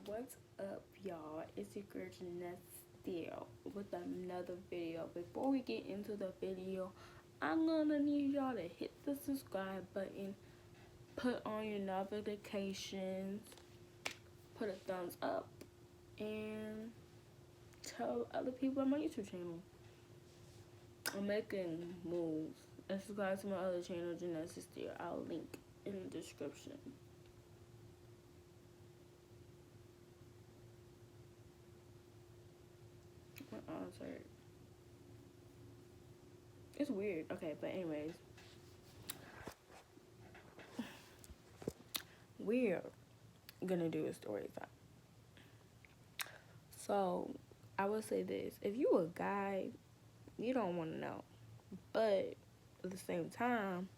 What's up, y'all? It's your girl Jeanette Steele with another video. Before we get into the video, I'm gonna need y'all to hit the subscribe button, put on your notifications, put a thumbs up, and tell other people on my YouTube channel. I'm making moves. And subscribe to my other channel, Jeanette Steele. I'll link in the description. My arms hurt. It's weird. Okay, but anyways, we're gonna do a story time. So I will say this: if you a guy, you don't want to know, but at the same time,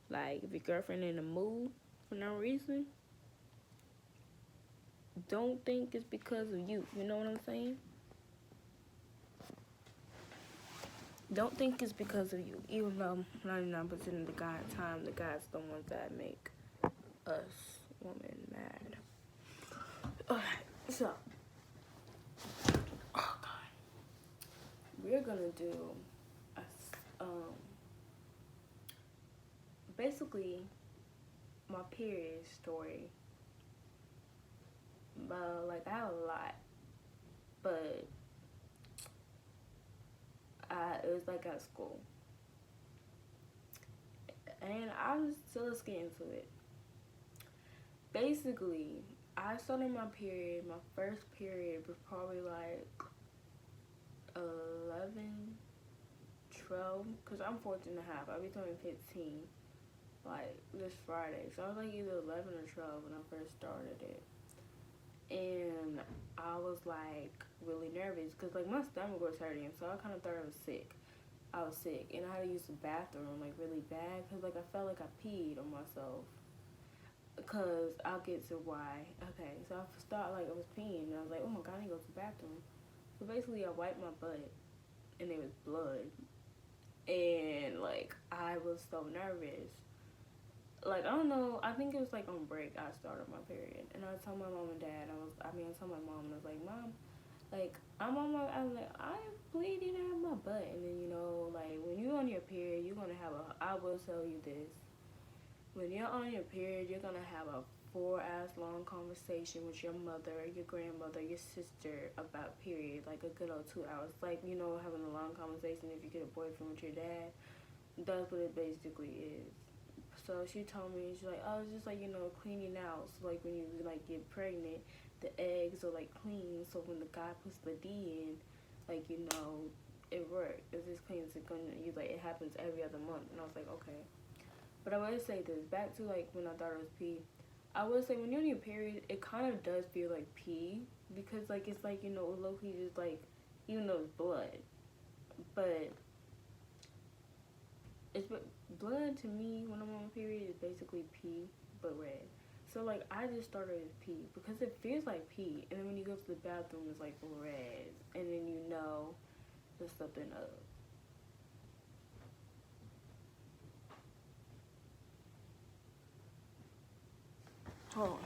like if your girlfriend in a mood for no reason, don't think it's because of you. You know what I'm saying? Don't think it's because of you, even though 99% of the time, the guys the ones that make us women mad. Okay, so oh god, we're gonna do a basically my period story. But like I have a lot, but it was like at school, and let's get into it. Basically, I started my period. My first period was probably like 11, 12, because I'm 14 and a half. I'll be turning 15 like this Friday. So I was like either 11 or 12 when I first started it. And I was like really nervous because like my stomach was hurting, so I kind of thought I was sick. I was sick, and I had to use the bathroom like really bad because like I felt like I peed on myself. Because I'll get to why. Okay, so I thought like I was peeing, and I was like, oh my god, I need to go to the bathroom. So basically, I wiped my butt, and there was blood, and like I was so nervous. Like I don't know, I think it was like on break I started my period, and I told my mom and dad. I told my mom, and I was like, Mom, like I was like, I'm bleeding out my butt, and then like when you're on your period, you're gonna have I will tell you this, when you're on your period, you're gonna have a 4 hours long conversation with your mother, your grandmother, your sister about period, like a good old 2 hours, like having a long conversation if you get a boyfriend with your dad. That's what it basically is. So she told me, she's like, oh, it's just like, cleaning out. So like when you like get pregnant, the eggs are like clean. So when the guy puts the D in, like, it works. It's just clean. It's gonna, it happens every other month. And I was like, okay. But I would say this, back to like when I thought it was pee. I would say when you're on your period, it kind of does feel like pee. Because like, it's like, low-key just like, even though it's blood. But it's blood to me when I'm on my period is basically pee but red. So like I just started with pee because it feels like pee, and then when you go to the bathroom it's like red, and then there's something up. Hold on.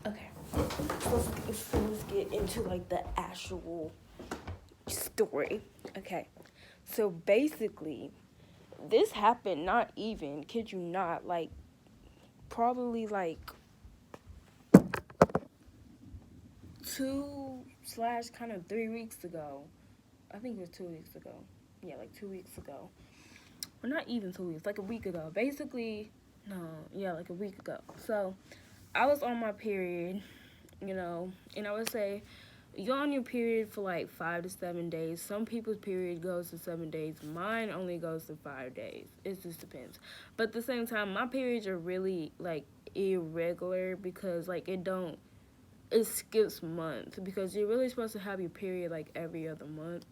Okay, let's get into like the actual story. Okay, so basically, this happened not even, kid you not, like probably like 2/3 weeks ago. I think it was 2 weeks ago. Yeah, like 2 weeks ago. Or not even 2 weeks, like a week ago. Basically, no, yeah, like a week ago. So I was on my period, and I would say you're on your period for like 5 to 7 days. Some people's period goes to 7 days. Mine only goes to 5 days. It just depends. But at the same time, my periods are really like irregular because like it skips months because you're really supposed to have your period like every other month,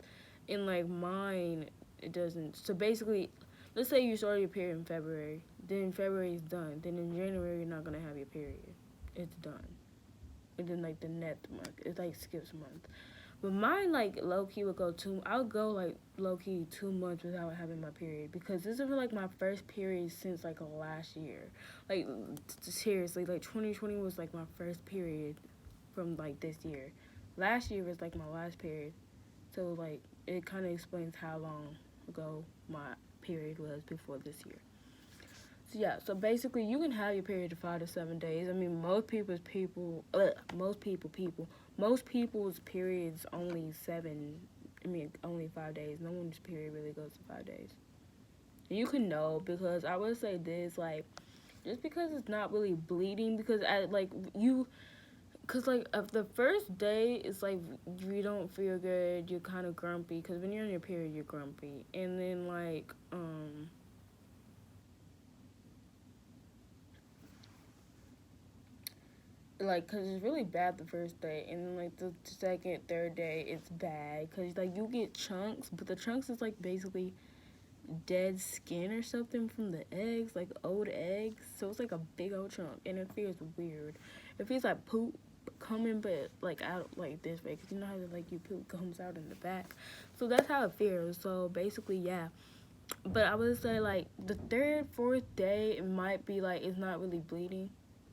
and like mine, it doesn't. So basically, let's say you started your period in February, then February is done, then in January you're not gonna have your period. It's done. And then like the next month, it like skips a month. But mine like low key would go two. I would go like low key 2 months without having my period because this is like my first period since like last year. Like seriously, like 2020 was like my first period from like this year. Last year was like my last period. So like it kind of explains how long ago my period was before this year. So yeah, so basically you can have your period in 5 to 7 days. I mean, most people's periods only seven. I mean, only 5 days. No one's period really goes to 5 days. And you can know because I would say this like just because it's not really bleeding because I like you. Cause like of the first day, it's like you don't feel good. You're kind of grumpy. Cause when you're on your period, you're grumpy. And then cause it's really bad the first day, and then like the second, third day, it's bad. Cause like you get chunks, but the chunks is like basically dead skin or something from the eggs, like old eggs. So it's like a big old chunk, and it feels weird. It feels like poop coming, but like out like this way, cause you know how like your poop comes out in the back. So that's how it feels. So basically, yeah. But I would say like the third, fourth day, it might be like it's not really bleeding.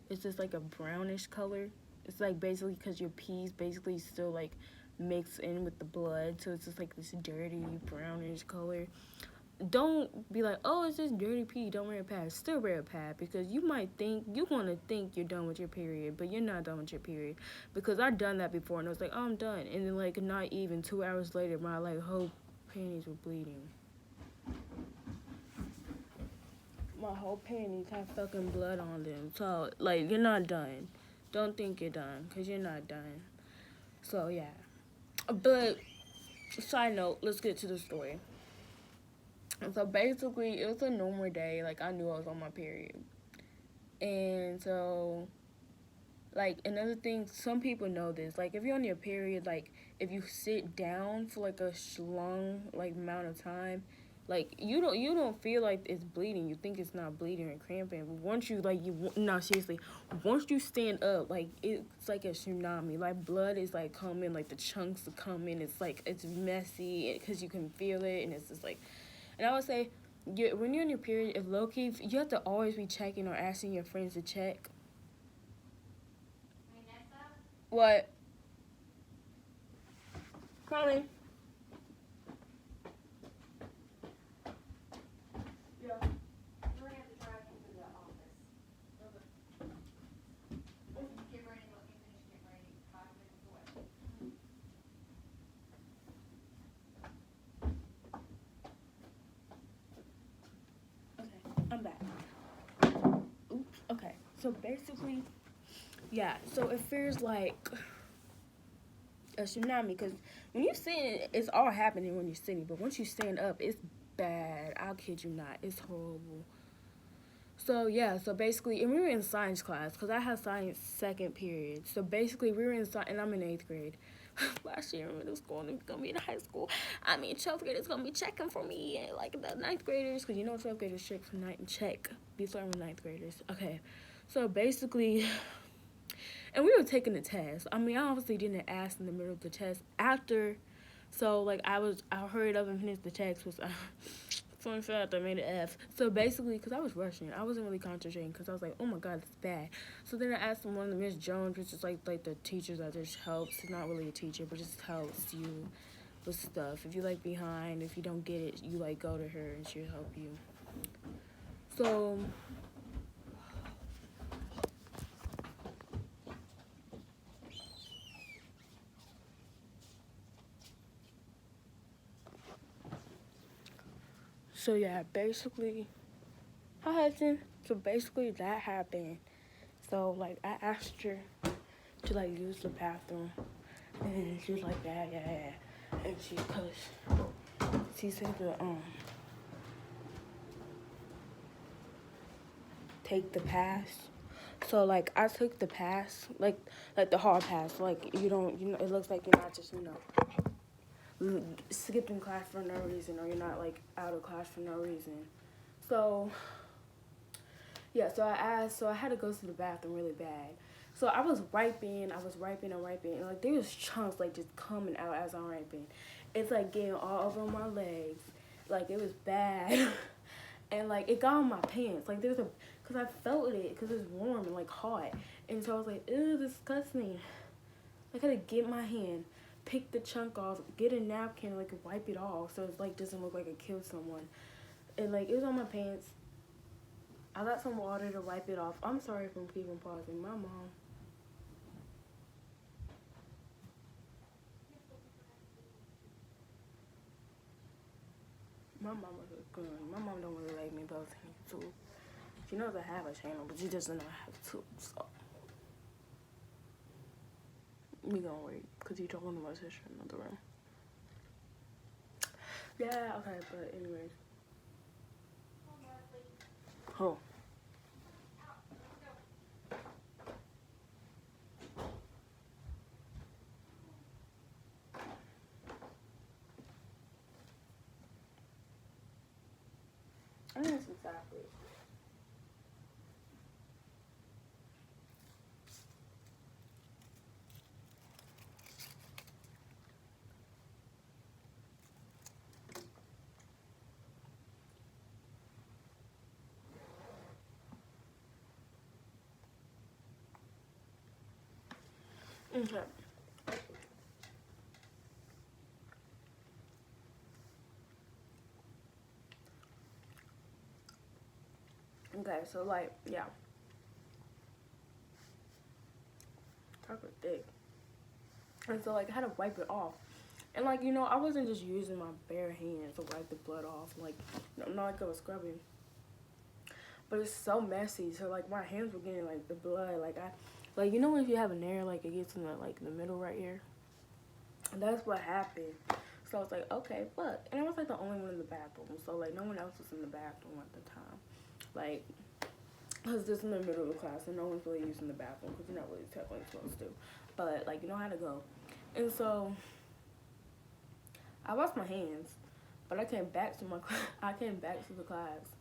It's just like a brownish color. It's like basically because your pee's basically still like mixed in with the blood, so it's just like this dirty brownish color. Don't be like, oh, it's just dirty pee. Don't wear a pad. Still wear a pad because you're gonna think you're done with your period, but you're not done with your period. Because I've done that before, and I was like, oh, I'm done, and then like not even 2 hours later, my like whole panties were bleeding. My whole panties have fucking blood on them. So like you're not done. Don't think you're done, cause you're not done. So yeah. But side note, let's get to the story. And so basically, it was a normal day. Like I knew I was on my period, and so like another thing, some people know this. Like if you're on your period, like if you sit down for like a long like amount of time, like you don't feel like it's bleeding. You think it's not bleeding or cramping. But once you like you no seriously, once you stand up, like it's like a tsunami. Like blood is like coming, like the chunks are coming. It's like it's messy because you can feel it, and it's just like. And I would say, when you're in your period, if low key, you have to always be checking or asking your friends to check. What? Coming. Yeah. We're gonna have to drive into the office. Okay. Get ready, let me finish getting ready. 5 minutes away. Okay, I'm back. Oops. Okay. So basically, yeah. So it feels like a tsunami because when you sit, it's all happening when you're sitting. But once you stand up, it's bad. I'll kid you not. It's horrible. So yeah, so basically, and we were in science class because I had science second period. So basically, we were in science, and I'm in 8th grade. Last year in middle school, and it's gonna be in high school. I mean, 12th graders gonna be checking for me, and like the 9th graders, because you know 12th graders check for night and check. Be starting with 9th graders. Okay, so basically, and we were taking the test. I mean, I obviously didn't ask in the middle of the test after. So like I hurried up and finished the text was. Fun fact, I made an F. So basically, because I was rushing, I wasn't really concentrating because I was like, oh my god, it's bad. So then I asked one of the Miss Jones, which is like the teachers that just helps. It's not really a teacher, but just helps you with stuff. If you like behind, if you don't get it, you like go to her and she'll help you. So yeah, basically, hi Hudson. So basically that happened. So like I asked her to like use the bathroom, and she was like, yeah, and she said to take the pass. So like I took the pass, like the hard pass. Like you don't, you know, it looks like you're not just, you know, skipping class for no reason, or you're not like out of class for no reason. So yeah, so I asked, so I had to go to the bathroom really bad. So I was wiping, and like there was chunks like just coming out as I'm wiping. It's like getting all over my legs, like it was bad, and like it got on my pants. Like there's a, cause I felt it, cause it's warm and like hot, and so I was like, ew, disgusting. I gotta get my hand, pick the chunk off, get a napkin, like wipe it off, so it's like doesn't look like I killed someone. And like it was on my pants. I got some water to wipe it off. I'm sorry if I'm keeping pausing. My mom was good. My mom don't really like me posting too. She knows I have a channel, but she doesn't know I have two. So we gonna wait, cause you talking to my sister in another room. Yeah, okay, but anyways. Oh. I think that's exactly. Okay. Okay, so like, yeah. Chocolate thick. And so like I had to wipe it off. And like, you know, I wasn't just using my bare hands to wipe the blood off. Like, not like I was scrubbing. But it's so messy. So like my hands were getting like the blood. Like you know if you have a nail, like it gets in the like the middle right here. And that's what happened. So I was like, okay, fuck. And I was like the only one in the bathroom. So like no one else was in the bathroom at the time. Like, I was just in the middle of the class and no one's really using the bathroom because you're not really technically supposed to. But like you know how to go. And so I washed my hands, but I came back to my I came back to the class,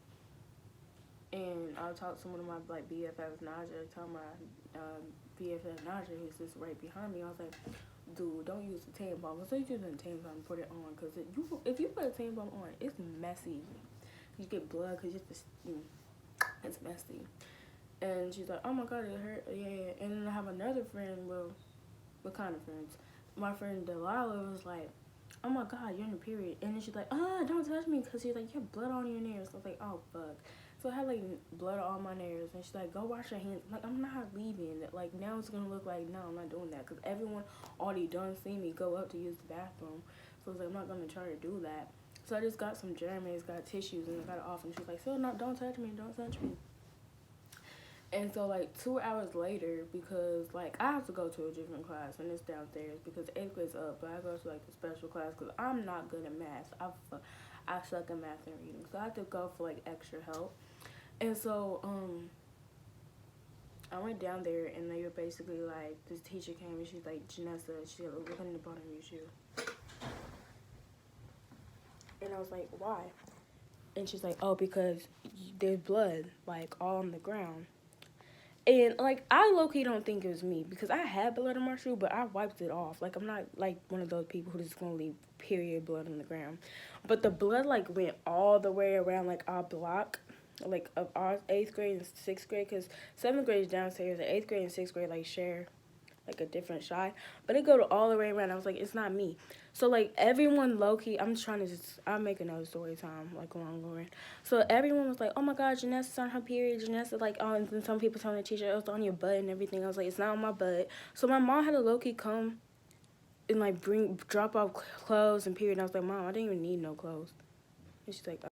and I talked to one of my like BFFs, Naja. I told my BFF Naja, who's just right behind me. I was like, dude, don't use the tampon. Because they using a tampon, put it on. Because if you put a tampon on, it's messy. You get blood because it's messy. And she's like, oh my god, it hurt. Yeah. And then I have another friend. Well, what kind of friends? My friend Delilah was like, oh my god, you're in a period. And then she's like, don't touch me, because she's like, you have blood on your nails. So I was like, oh fuck. So I had like blood on my nails, and she's like, go wash your hands. Like, I'm not leaving. Like, now it's gonna look like, no, I'm not doing that, because everyone already done seen me go up to use the bathroom. So I was like, I'm not gonna try to do that. So I just got some Germans, got tissues, and I got it off, and she's like, Phil, no, don't touch me, don't touch me. And so like 2 hours later, because like I have to go to a different class and it's downstairs because 8th grade's up, but I go to like the special class because I'm not good at math. I suck at math and reading, so I have to go for like extra help. And so I went down there and they were basically like, this teacher came and she's like, Janessa, she's like, look in the bottom of your shoe. And I was like, why? And she's like, oh, because there's blood like all on the ground. And, like, I low-key don't think it was me because I had blood on my shoe, but I wiped it off. Like, I'm not, like, one of those people who's just going to leave period blood on the ground. But the blood, like, went all the way around, like, our block, like, of our 8th grade and 6th grade, because 7th grade is downstairs, and 8th grade and 6th grade, like, share, like, a different side. But it go to all the way around. I was like, it's not me. So, like, everyone low-key, I'm trying to just, I'll make another story time, like, along the way. So, everyone was like, oh, my God, Janessa's on her period. Janessa, like, oh, and then some people telling the teacher, it was on your butt and everything. I was like, it's not on my butt. So, my mom had to low-key come and, like, drop off clothes and period. And I was like, Mom, I didn't even need no clothes. And she's like,